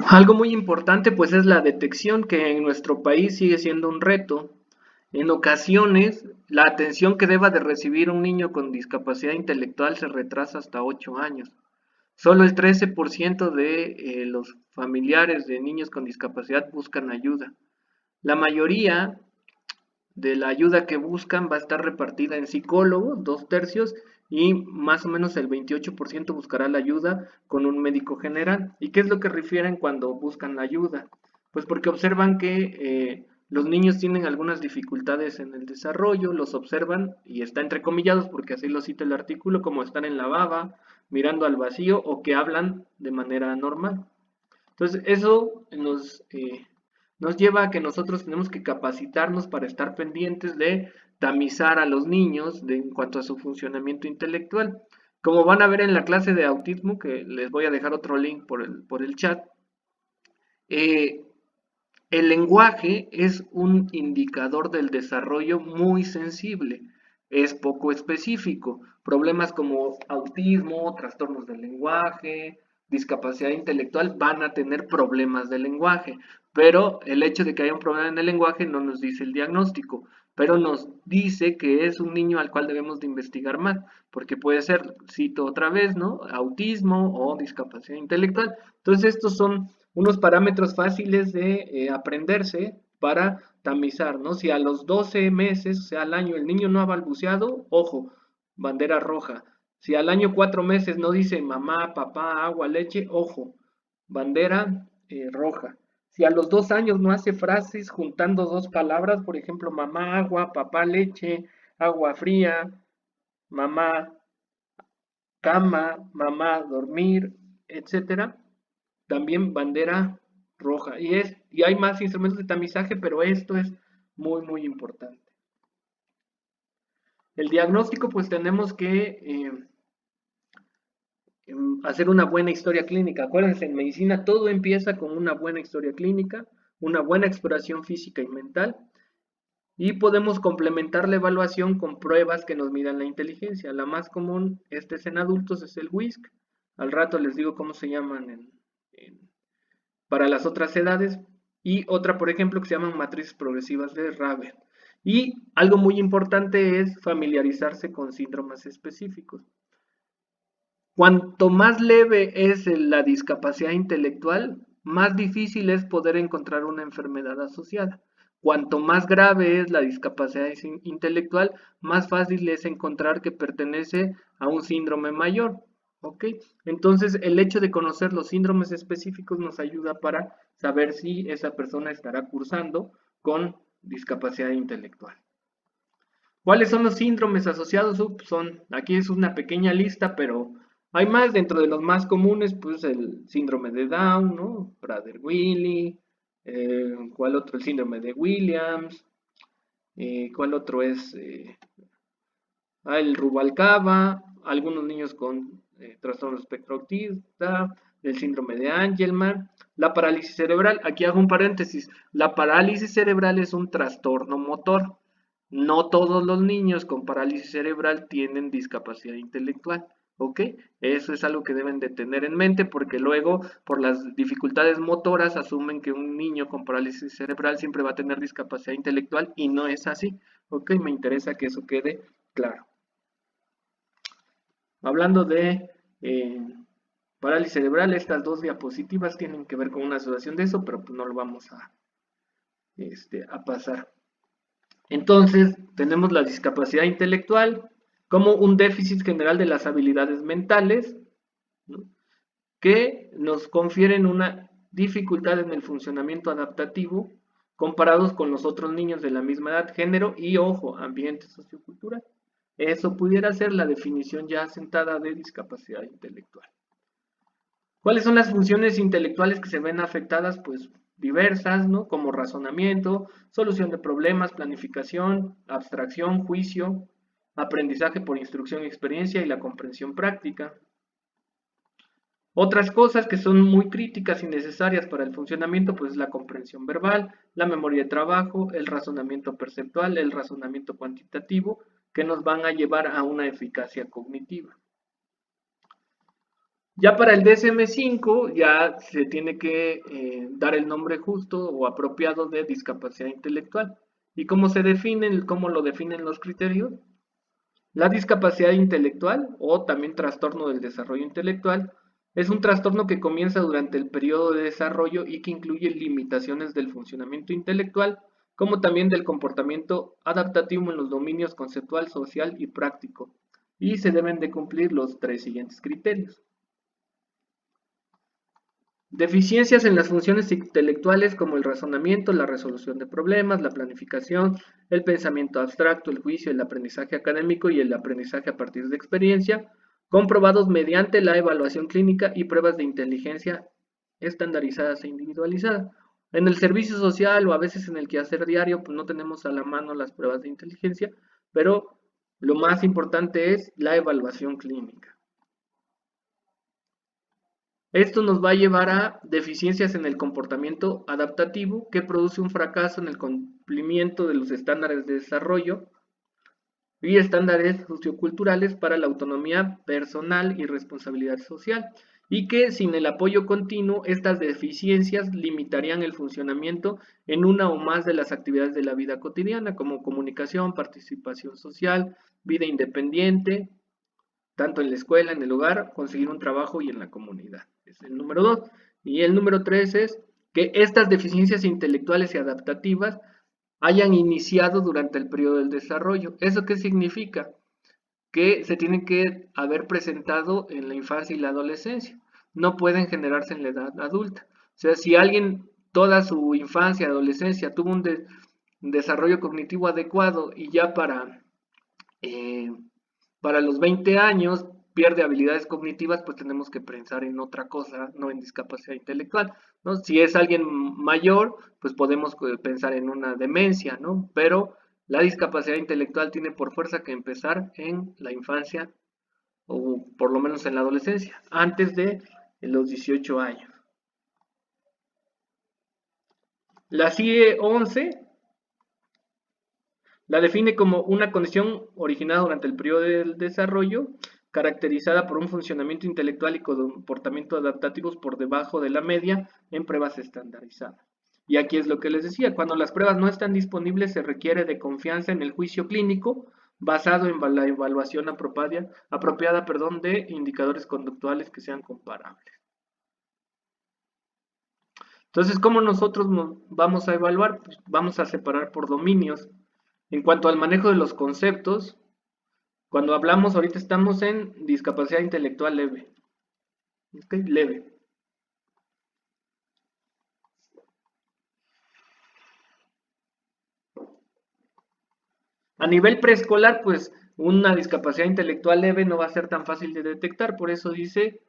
Algo muy importante pues es la detección, que en nuestro país sigue siendo un reto. En ocasiones, la atención que deba de recibir un niño con discapacidad intelectual se retrasa hasta 8 años. Solo el 13% de los familiares de niños con discapacidad buscan ayuda. La mayoría de la ayuda que buscan va a estar repartida en psicólogos, 2/3, y más o menos el 28% buscará la ayuda con un médico general. ¿Y qué es lo que refieren cuando buscan la ayuda? Pues porque observan que los niños tienen algunas dificultades en el desarrollo, los observan y está entrecomillados porque así lo cita el artículo, como estar en la baba, mirando al vacío o que hablan de manera normal. Entonces, eso nos lleva a que nosotros tenemos que capacitarnos para estar pendientes de tamizar a los niños en cuanto a su funcionamiento intelectual. Como van a ver en la clase de autismo, que les voy a dejar otro link por el chat, eh, el lenguaje es un indicador del desarrollo muy sensible, es poco específico. Problemas como autismo, trastornos del lenguaje, discapacidad intelectual van a tener problemas de lenguaje, pero el hecho de que haya un problema en el lenguaje no nos dice el diagnóstico, pero nos dice que es un niño al cual debemos de investigar más, porque puede ser, cito otra vez, ¿no? Autismo o discapacidad intelectual. Entonces estos son unos parámetros fáciles de aprenderse para tamizar, ¿no? Si a los 12 meses, o sea, al año, el niño no ha balbuceado, ojo, bandera roja. Si al año 4 meses no dice mamá, papá, agua, leche, ojo, bandera roja. Si a los 2 años no hace frases juntando dos palabras, por ejemplo, mamá, agua, papá, leche, agua fría, mamá, cama, mamá, dormir, etcétera, también bandera roja. Y hay más instrumentos de tamizaje, pero esto es muy importante. El diagnóstico, pues tenemos que hacer una buena historia clínica. Acuérdense, en medicina todo empieza con una buena historia clínica, una buena exploración física y mental, y podemos complementar la evaluación con pruebas que nos midan la inteligencia. La más común, este es en adultos, es el WISC. Al rato les digo cómo se llaman para las otras edades, y otra, por ejemplo, que se llaman matrices progresivas de Raven. Y algo muy importante es familiarizarse con síndromes específicos. Cuanto más leve es la discapacidad intelectual, más difícil es poder encontrar una enfermedad asociada. Cuanto más grave es la discapacidad intelectual, más fácil es encontrar que pertenece a un síndrome mayor. ¿Ok? Entonces, el hecho de conocer los síndromes específicos nos ayuda para saber si esa persona estará cursando con discapacidad intelectual. ¿Cuáles son los síndromes asociados? Aquí es una pequeña lista, pero hay más. Dentro de los más comunes, pues el síndrome de Down, ¿no? Prader-Willi, ¿cuál otro? El síndrome de Williams, ¿cuál otro es? El Rubalcaba, algunos niños con trastorno espectro autista, el síndrome de Angelman, la parálisis cerebral. Aquí hago un paréntesis. La parálisis cerebral es un trastorno motor. No todos los niños con parálisis cerebral tienen discapacidad intelectual. ¿Ok? Eso es algo que deben de tener en mente porque luego por las dificultades motoras asumen que un niño con parálisis cerebral siempre va a tener discapacidad intelectual y no es así. ¿Ok? Me interesa que eso quede claro. Hablando de parálisis cerebral, estas dos diapositivas tienen que ver con una asociación de eso, pero pues no lo vamos a pasar. Entonces, tenemos la discapacidad intelectual como un déficit general de las habilidades mentales, ¿no? Que nos confieren una dificultad en el funcionamiento adaptativo comparados con los otros niños de la misma edad, género y, ojo, ambiente sociocultural. Eso pudiera ser la definición ya asentada de discapacidad intelectual. ¿Cuáles son las funciones intelectuales que se ven afectadas? Pues diversas, ¿no? Como razonamiento, solución de problemas, planificación, abstracción, juicio, aprendizaje por instrucción y experiencia y la comprensión práctica. Otras cosas que son muy críticas y necesarias para el funcionamiento, pues la comprensión verbal, la memoria de trabajo, el razonamiento perceptual, el razonamiento cuantitativo, que nos van a llevar a una eficacia cognitiva. Ya para el DSM-5 ya se tiene que dar el nombre justo o apropiado de discapacidad intelectual. ¿Y cómo se definen, cómo lo definen los criterios? La discapacidad intelectual o también trastorno del desarrollo intelectual es un trastorno que comienza durante el periodo de desarrollo y que incluye limitaciones del funcionamiento intelectual, como también del comportamiento adaptativo en los dominios conceptual, social y práctico. Y se deben de cumplir los tres siguientes criterios. Deficiencias en las funciones intelectuales como el razonamiento, la resolución de problemas, la planificación, el pensamiento abstracto, el juicio, el aprendizaje académico y el aprendizaje a partir de experiencia, comprobados mediante la evaluación clínica y pruebas de inteligencia estandarizadas e individualizadas. En el servicio social o a veces en el quehacer diario, pues no tenemos a la mano las pruebas de inteligencia, pero lo más importante es la evaluación clínica. Esto nos va a llevar a deficiencias en el comportamiento adaptativo que produce un fracaso en el cumplimiento de los estándares de desarrollo y estándares socioculturales para la autonomía personal y responsabilidad social, y que sin el apoyo continuo estas deficiencias limitarían el funcionamiento en una o más de las actividades de la vida cotidiana, como comunicación, participación social, vida independiente, tanto en la escuela, en el hogar, conseguir un trabajo y en la comunidad. Es el número 2. Y el número 3 es que estas deficiencias intelectuales y adaptativas hayan iniciado durante el periodo del desarrollo. ¿Eso qué significa? Que se tienen que haber presentado en la infancia y la adolescencia. No pueden generarse en la edad adulta. O sea, si alguien toda su infancia y adolescencia tuvo un desarrollo cognitivo adecuado y ya eh, para los 20 años pierde habilidades cognitivas, pues tenemos que pensar en otra cosa, no en discapacidad intelectual, ¿no? Si es alguien mayor, pues podemos pensar en una demencia, ¿no? Pero la discapacidad intelectual tiene por fuerza que empezar en la infancia o por lo menos en la adolescencia, antes de los 18 años. La CIE 11 la define como una condición originada durante el periodo del desarrollo, caracterizada por un funcionamiento intelectual y comportamiento adaptativos por debajo de la media en pruebas estandarizadas. Y aquí es lo que les decía, cuando las pruebas no están disponibles se requiere de confianza en el juicio clínico basado en la evaluación apropiada de indicadores conductuales que sean comparables. Entonces, ¿cómo nosotros nos vamos a evaluar? Pues vamos a separar por dominios. En cuanto al manejo de los conceptos, cuando hablamos, ahorita estamos en discapacidad intelectual leve. ¿Okay? Leve. A nivel preescolar, pues una discapacidad intelectual leve no va a ser tan fácil de detectar, por eso dice,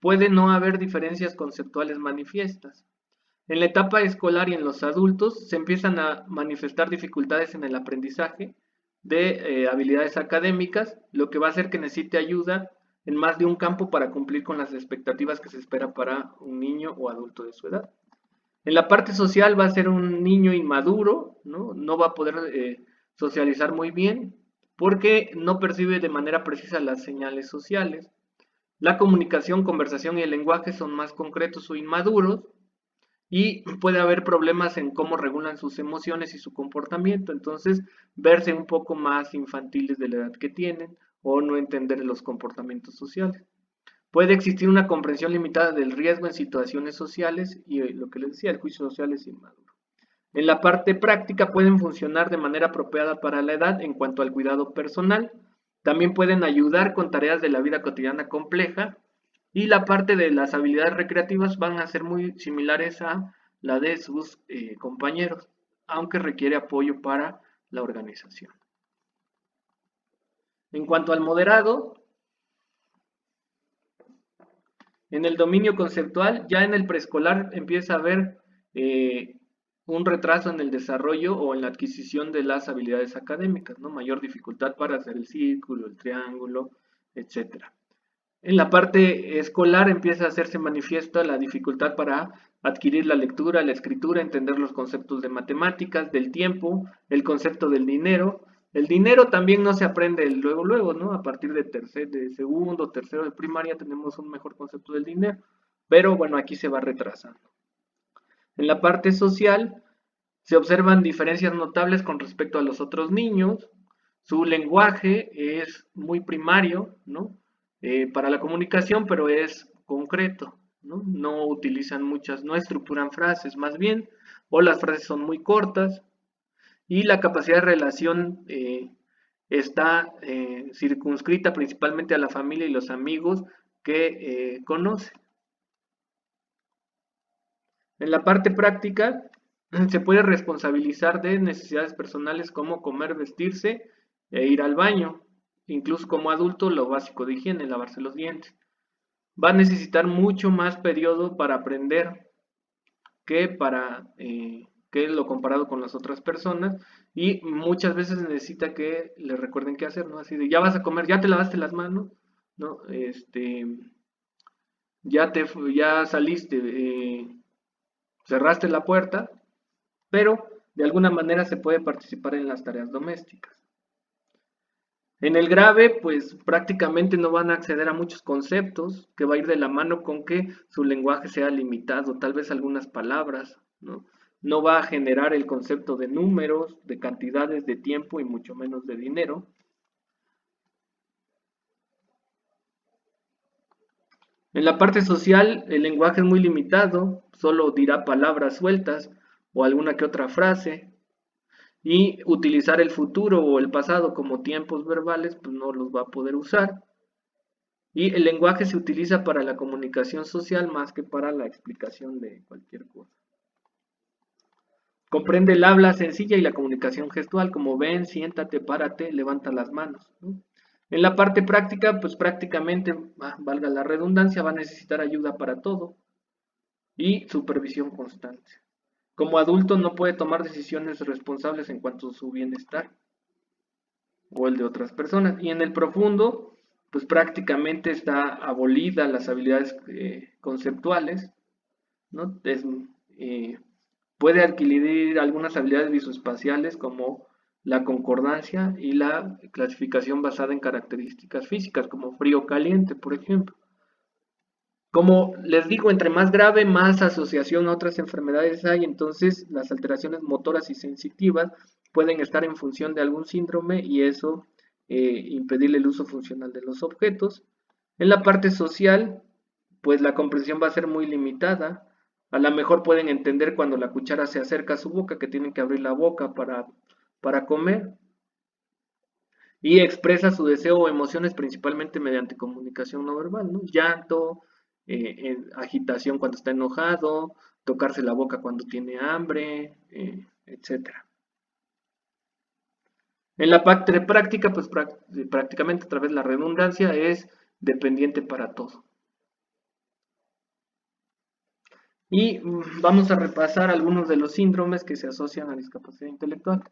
puede no haber diferencias conceptuales manifiestas. En la etapa escolar y en los adultos se empiezan a manifestar dificultades en el aprendizaje de habilidades académicas, lo que va a hacer que necesite ayuda en más de un campo para cumplir con las expectativas que se espera para un niño o adulto de su edad. En la parte social va a ser un niño inmaduro, no va a poder socializar muy bien porque no percibe de manera precisa las señales sociales. La comunicación, conversación y el lenguaje son más concretos o inmaduros y puede haber problemas en cómo regulan sus emociones y su comportamiento, entonces verse un poco más infantiles de la edad que tienen o no entender los comportamientos sociales. Puede existir una comprensión limitada del riesgo en situaciones sociales y lo que les decía, el juicio social es inmaduro. En la parte práctica pueden funcionar de manera apropiada para la edad en cuanto al cuidado personal, también pueden ayudar con tareas de la vida cotidiana compleja y la parte de las habilidades recreativas van a ser muy similares a la de sus compañeros, aunque requiere apoyo para la organización. En cuanto al moderado, en el dominio conceptual, ya en el preescolar empieza a haber un retraso en el desarrollo o en la adquisición de las habilidades académicas, ¿no? Mayor dificultad para hacer el círculo, el triángulo, etcétera. En la parte escolar empieza a hacerse manifiesta la dificultad para adquirir la lectura, la escritura, entender los conceptos de matemáticas, del tiempo, el concepto del dinero, El dinero también no se aprende luego, luego, ¿no? A partir de segundo, tercero de primaria tenemos un mejor concepto del dinero, pero bueno, aquí se va retrasando. En la parte social se observan diferencias notables con respecto a los otros niños. Su lenguaje es muy primario, ¿no? Para la comunicación, pero es concreto, ¿no? No utilizan muchas, no estructuran frases, más bien, o las frases son muy cortas, y la capacidad de relación está circunscrita principalmente a la familia y los amigos que conoce. En la parte práctica, se puede responsabilizar de necesidades personales como comer, vestirse e ir al baño. Incluso como adulto, lo básico de higiene, lavarse los dientes. Va a necesitar mucho más periodo para aprender que lo comparado con las otras personas, y muchas veces necesita que le recuerden qué hacer, ¿no? Así de, ya vas a comer, ya te lavaste las manos, ¿no? Ya saliste, cerraste la puerta, pero de alguna manera se puede participar en las tareas domésticas. En el grave, pues prácticamente no van a acceder a muchos conceptos, que va a ir de la mano con que su lenguaje sea limitado, tal vez algunas palabras, ¿no? No va a generar el concepto de números, de cantidades, de tiempo y mucho menos de dinero. En la parte social, el lenguaje es muy limitado, solo dirá palabras sueltas o alguna que otra frase, y utilizar el futuro o el pasado como tiempos verbales, pues no los va a poder usar. Y el lenguaje se utiliza para la comunicación social más que para la explicación de cualquier cosa. Comprende el habla sencilla y la comunicación gestual, como ven, siéntate, párate, levanta las manos, ¿no? En la parte práctica, pues prácticamente, valga la redundancia, va a necesitar ayuda para todo y supervisión constante. Como adulto no puede tomar decisiones responsables en cuanto a su bienestar o el de otras personas. Y en el profundo, pues prácticamente está abolida las habilidades conceptuales, ¿no? Eh, puede adquirir algunas habilidades visoespaciales como la concordancia y la clasificación basada en características físicas, como frío o caliente, por ejemplo. Como les digo, entre más grave, más asociación a otras enfermedades hay, entonces las alteraciones motoras y sensitivas pueden estar en función de algún síndrome y eso impedirle el uso funcional de los objetos. En la parte social, pues la comprensión va a ser muy limitada. A lo mejor pueden entender cuando la cuchara se acerca a su boca que tienen que abrir la boca para comer, y expresa su deseo o emociones principalmente mediante comunicación no verbal, ¿no? Llanto, agitación cuando está enojado, tocarse la boca cuando tiene hambre, etcétera. En la parte práctica, pues prácticamente a través de la redundancia es dependiente para todo. Y vamos a repasar algunos de los síndromes que se asocian a discapacidad intelectual.